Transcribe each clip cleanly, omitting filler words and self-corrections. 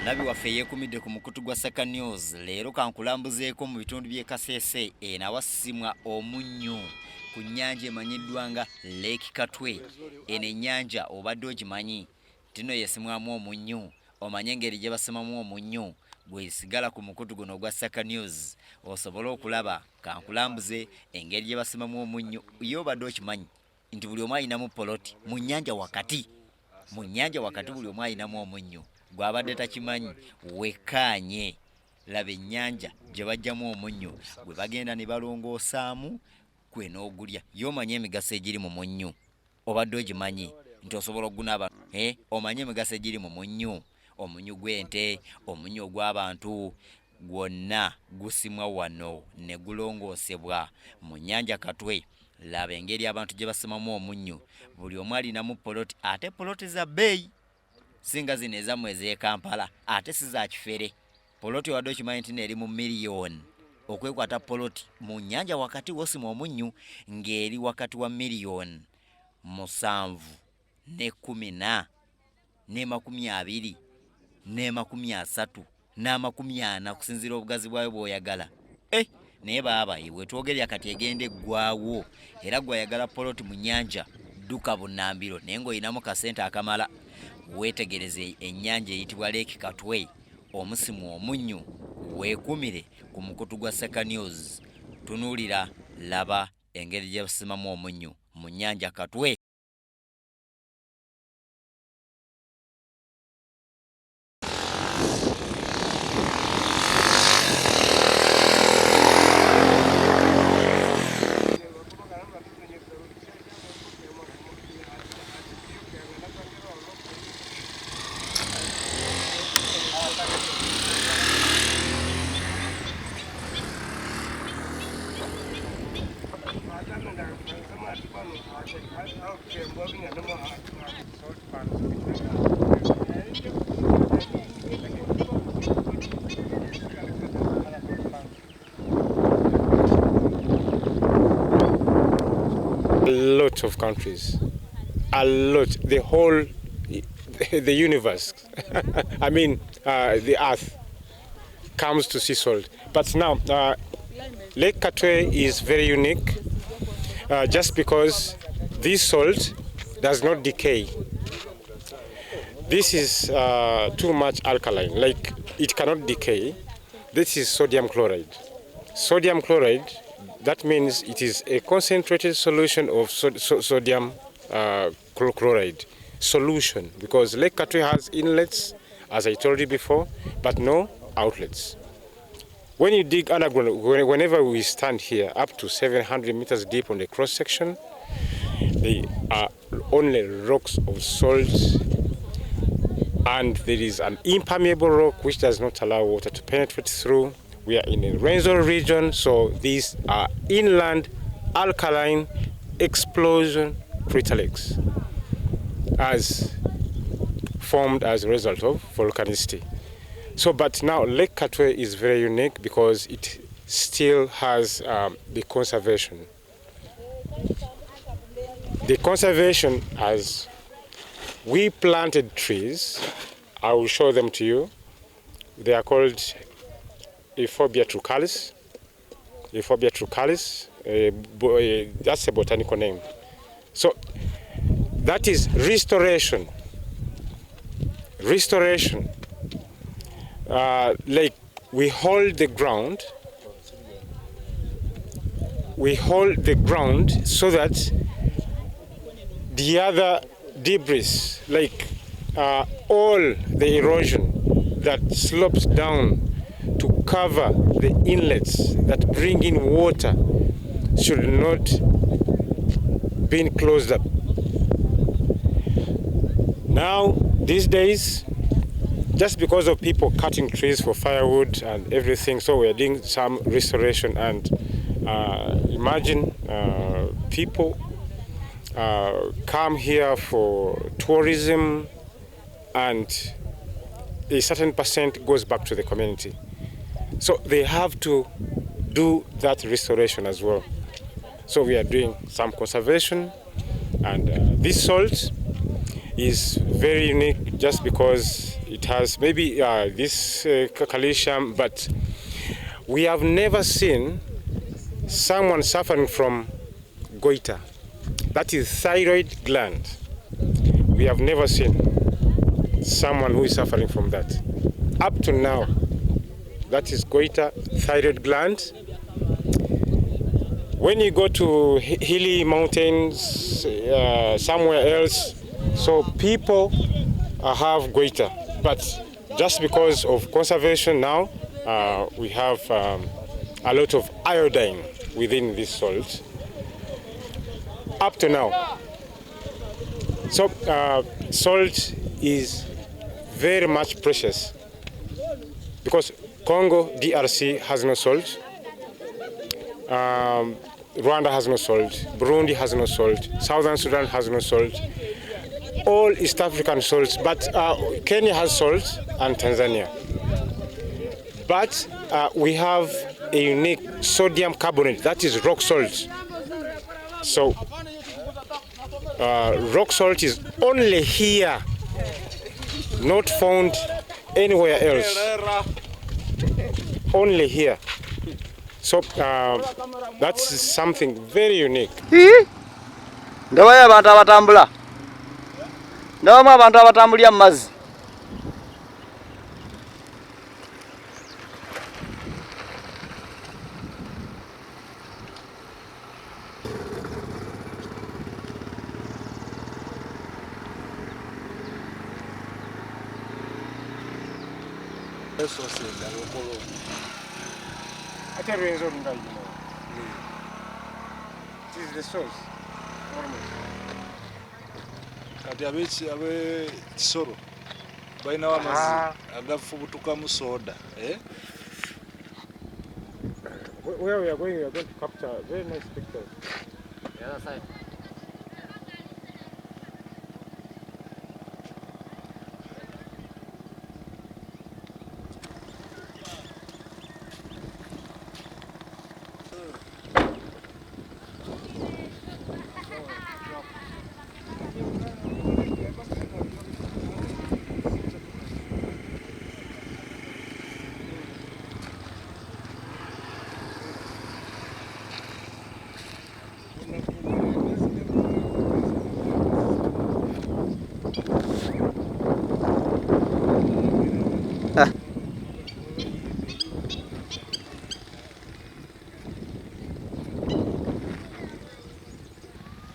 Nabi waffe yeekumidde ku mukutu gwa Saka News. Leero kankulambuzeeko mu bitundu by'e Kasese enawasimwa Omunnyu ku nnyanja emanyiddwa nga Lake Katwe. Eno ennyanja obadde ogimanyi, tino yesimwamu omunnyu, omanye engeri gye basimamu omunnyu. Bwesigala ku mukutu guno gwa Saka News osobole okulaba, kankulambuze engeri gye basimamu omunnyu. Ye obadde okimanyi nti buli omu alinamu poloti mu nnyanja wakati, buli omu alinamu omunnyu. Gwabadde takimanyi wekkanye, laba ennyanja gye bajjamu omunnyu gwe bagenda ne balongoosaamu gwe n'ogulya. Y'omanye emigaso egiri mu munnyu, obadde ogimanyi nti osobola okugunaaba. Omanye emigaso egiri mu munnyu, omunnyu gw'ente, omunnyu ogw'abantu, gwonna gusimwa wano ne gulongoosebwa mu nnyanja Katwe. Laba engeri abantu gye basimamu omunnyu, buli omu alinamu poloti, ate poloti za bbeeyi. Singa zino ezammwe ez'e Kampala ate si za kifere. Poloti wadde okimanyi nti eri mu miliyoni. Okwekwata poloti mu nnyanja wakati wosima omunnyu ng'eri wakati wa miliyoni 714 ne 20 ne 30 n'amakumi 40 okusinziira obugazi bwayo bw'oyagala. Naye baaba wetwogerya kati egenda eggwaawo, era gw'ayagala poloti mu nnyanja dduka bunnambiro naye ng'olinamu kasente akamala. Weetegereze ennyanja eyitibwa Lake Katwe, omusimwa omunnyu, weekumire ku mukutu gwa Saka News. Tunuulira, laba engeri gye basimamu omunnyu mu nnyanja Katwe. A lot of countries, a lot, the whole, the universe, I mean the earth comes to sea salt. But now Lake Katwe is very unique just because this salt does not decay. This is too much alkaline, like it cannot decay. This is sodium chloride. Sodium chloride, that means it is a concentrated solution of sodium chloride solution, because Lake Katwe has inlets, as I told you before, but no outlets. When you dig underground, whenever we stand here up to 700 meters deep on the cross section, they are only rocks of salt, and there is an impermeable rock which does not allow water to penetrate through. We are in a rainfall region, so these are inland alkaline explosion crater lakes as formed as a result of volcanicity. So, but now Lake Katwe is very unique because it still has the conservation. The conservation, as we planted trees, I will show them to you. They are called Euphorbia trucalis. Euphorbia trucalis, that's a botanical name. So that is restoration. Restoration. Like we hold the ground. We hold the ground so that the other debris, like all the erosion that slopes down to cover the inlets that bring in water, should not be closed up. Now, these days, just because of people cutting trees for firewood and everything, so we're doing some restoration. And imagine people come here for tourism, and a certain percent goes back to the community. So they have to do that restoration as well. So we are doing some conservation, and this salt is very unique just because it has maybe this calcium, but we have never seen someone suffering from goiter. That is thyroid gland. We have never seen someone who is suffering from that. Up to now, that is goiter, thyroid gland. When you go to hilly mountains, somewhere else, so people have goiter. But just because of conservation now, we have a lot of iodine within this salt. Up to now. So salt is very much precious because Congo, DRC has no salt. Rwanda has no salt. Burundi has no salt. Southern Sudan has no salt. All East African salts, but Kenya has salt and Tanzania. But we have a unique sodium carbonate, that is rock salt. So rock salt is only here, not found anywhere else. Only here. So that's something very unique. Ndabayo abantu abatambula. Ndabamu abantu abatambulira mu mazzi. This is the source. Kati abe kisoro balina wamazi agafubutukamu soda. Where we are going to capture very nice pictures. The other side.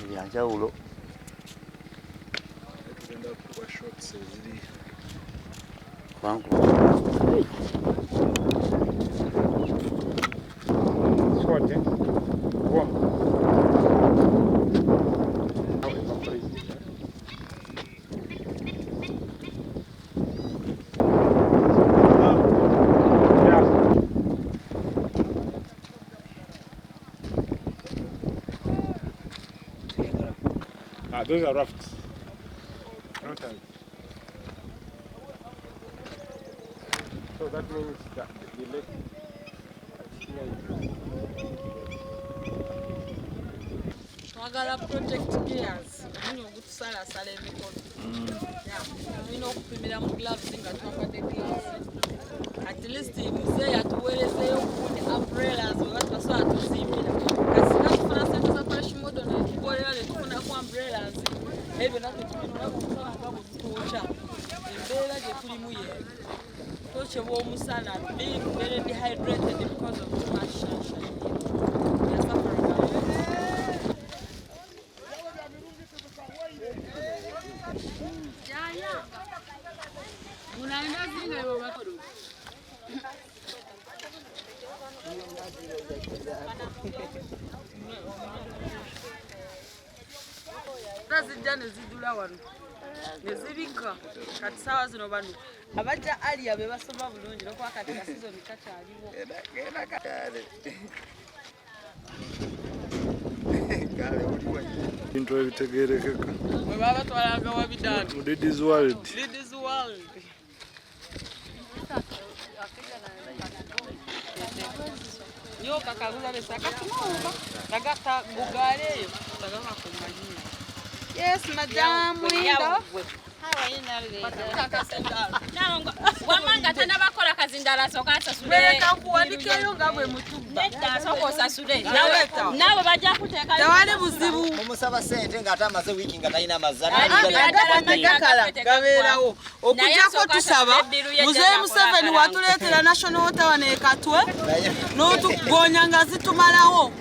Enyanja. Those are rafts. So that means that the lake twagala protect gears omunyo ogutusalasala emikono tulina okupimira mu gloves nga twambadde gloves at least muzeeyi atuweerezeeyo okubundi umbrellas oba twasobola tuzimbira kasina tufuna sente za parashimodo netukolera netufunaku umbrellas ebyo natwe tulinolaba bwezituwokya embeera gye tulimu yeego tokyebwa omusana being very dehydrated because of too much sunshine. Zijja nezidula wano nezibika kati saawa zino bano abajja aliya be basoma bulungi nokuba kati kasizoni kakyaliwo bintu ebitegeerekeka bwe baba batwalanga wabidaani mu Lidis World. Yokka kaguza besaka tunaomba tagata gugaleeyo tagaka kumanyiira. Yes, madam. Window. Wamanga tanabakola kazindala sokasa sule kuwandikeyo nga bwe mutuba sokosa sule nawe bajja kuteeka tewali buzibu mumusaba sente nga atamaze wiki nga talina mazana gabeerawo okujjako tusaba Muzeeyi Museveni watuleetera national water wano e Katwe n'otugonya nga zitumalawo.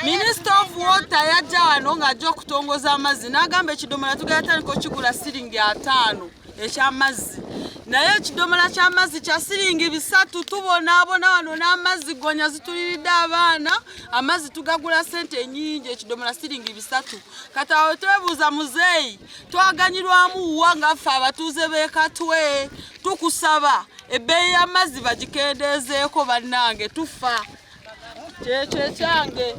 Minister of Water yajja wano ng'ajja okutongoza amazzi n'agamba ekidomola tugenda tandika okigula siringi 5 eky'amazzi. Naye ekidomola ky'amazzi kya siringi 3 tubonaabona wano n'amazzi gonya zituliridde abaana amazzi tugagula sente nnyingi ekidomola siringi 3. Kati awo twebuuza Muzeeyi twaganyirwamu wa nga ffe abatuuze b'e Katwe tukusaba ebbeeyi y'amazzi bagikendeezeeko bannange tufa kyekyo ekyange.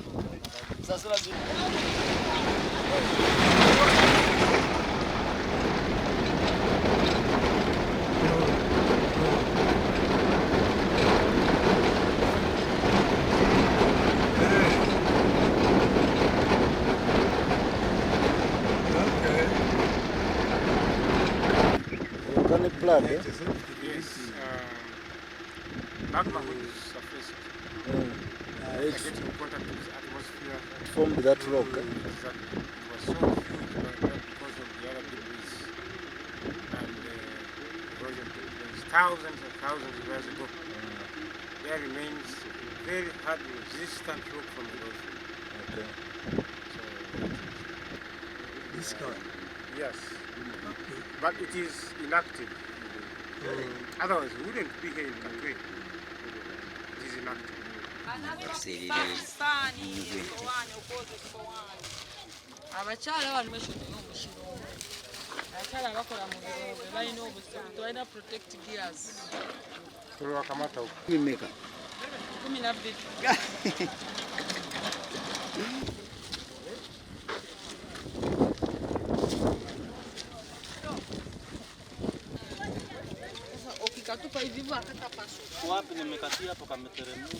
Organic blood, eh? Yes. Magma will surface. It's Getting in contact with the atmosphere. formed that rock. Exactly. It was so huge because of the other debris and erosion took place thousands and thousands of years ago. There remains very hard resistant rock from erosion. Okay. So This guy. yes, but it is inactive. Otherwise, we wouldn't be here in Katwe. It is inactive. Abakyala wano beshodde omushiro. Abakyala bakola mu biroobe balina obuzibu balina protect gears. Wakamata huko. Mimeka. 12. Ukikatupa hivi hivyo akatapasuka. Wapi nimekatia hapo kameteremka.